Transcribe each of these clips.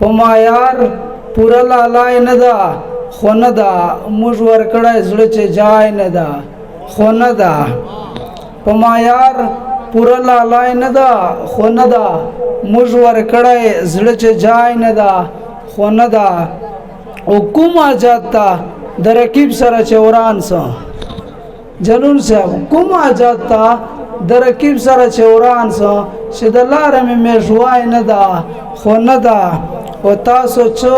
پمایار پورا لالای نه ده خو نه ده موږ ورکړی زړه چې جای نه ده خو نه ده پمایار پورا لالای نه ده خو نه ده موږ ورکړی زړه چې جای نه ده خو نه ده او کوم حاجت ته د رقیب سره چې وران سه جلون صاحب کوم حاجت ته د رقیب سره چې وران سه چې د لارې مې میژوای نه ده خو نه ده او تاسو چې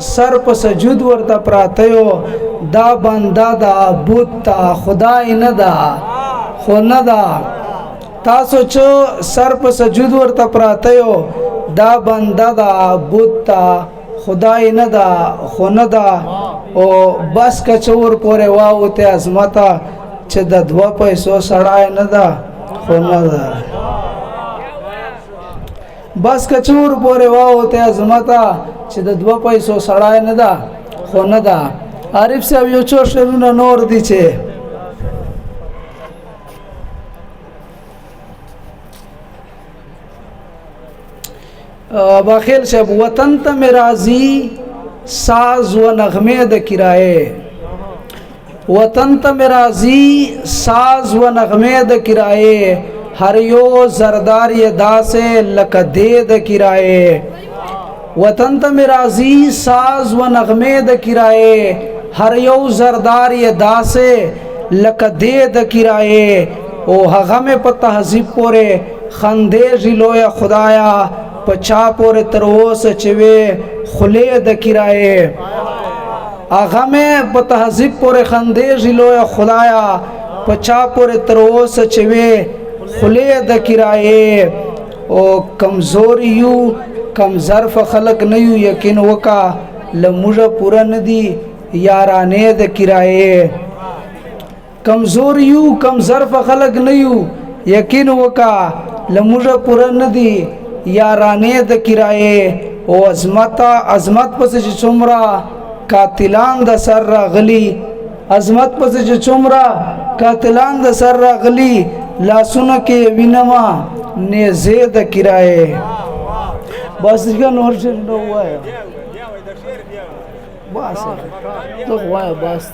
سر په سجود ورته پراته یو دا بنده ده بت ته خدای نه ده خو نه ده تاسو چې سر په سجود ورته پراته یو دا بنده ده بت ته خدای نه ده خو نه ده او بس کچور پورې واوته عظمته چې د 2 پیسو سړای نه ده خو نه ده بس کچور پورې واوته عظمته چې د 2 پیسو سړای نه ده خو نه ده عارف صاحب یو څو شعرونه نور دي چې باخیل صاحب وطن ته مرازی ساز و نغمه د کرایه وطن ته مرازی ساز و نغمه د کرایه هر یو زردار یدا سے لکه دې د کرایه وطن ته مرازی ساز و نغمه د کرایه هر یو زردار یدا سے لکه دې د کرایه او هغه مې په تهذیب پورې خندې ژلویا خدایا پچا پورې تر اوسه چې وې خلې د کرایه هغه مې په تهذیب پورې خندې ژلویا خدایا پچا پورې تر اوسه چې وې خلې د کرایه او کمزور یو کم ظرف خلق نه یو یقین وکا لموجه پورا ندی یارانه د کرایه کمزور یو کم ظرف خلق نه یو یقین وکا لموجه پورا ندی یارانه د کرایه او عظمت پس چې څومره قاتلان د سر راغلی عظمت پس چې څومره قاتلان د سر راغلی لاسونه کې وینما نزه د کرایه بس څنګه نور څه نو وای بس ته وای بس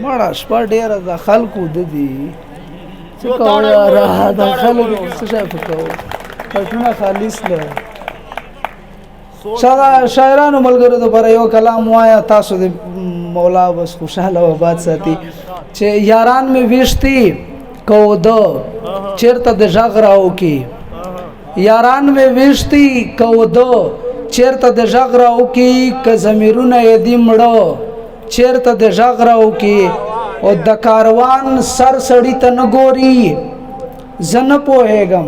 مړه شپه ډیره د خلکو د دي څه کوي را د خلکو څه شي فکر پټونه خالص له شاعرانو ملګرو د پر یو کلام وایا تاسو د مولا بس خوشاله و باد ساتي چې یاران می وشتي کو دو چیرته د ژغراو کی یاران می وشتي کو دو چیرته د ژغراو کی ک زمیرونه دی مړو چیرته د ژغراو کی او د کاروان سر سړی ته نګوري زن پوهېګم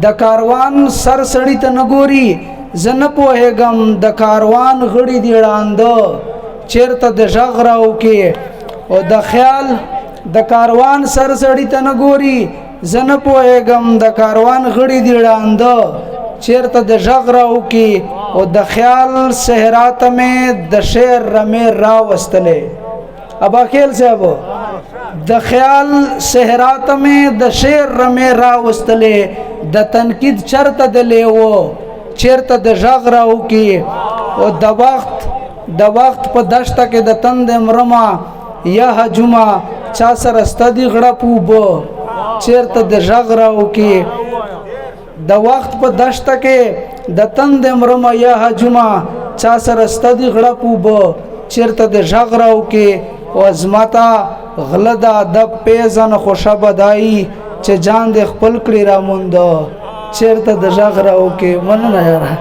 د کاروان سر سړی ته نګوري زن پوهېګم د کاروان غړي دی وړاندو چیرته د ژغراو کی او د خیال د کاروان سر سړی ته نګوري زن پوهېګم د کاروان غړي دی وړاندو چیرته د ژغراو کی او د خیال صحرات مې د شعر رمې راوستلې ابا خیل صاحب د خیال صحرات مې د شعر رمې راوستلې د تنقید چرته د لیو چیرته د ژغراو کی او د وخت په دشته کې د تند مرما یا هجوما چا سره ستدي غړه پوبو چیرته د ژغراو کی د وخت په دشته کې د تند مرما یا هجوما چا سره ستدي غړه پوبو چیرته د ژغراو کی او ازمتا غلدا د پیزن خوشا بدای چې جان د خپل کړی را موند چیرته د ژغراو کی مننه یاره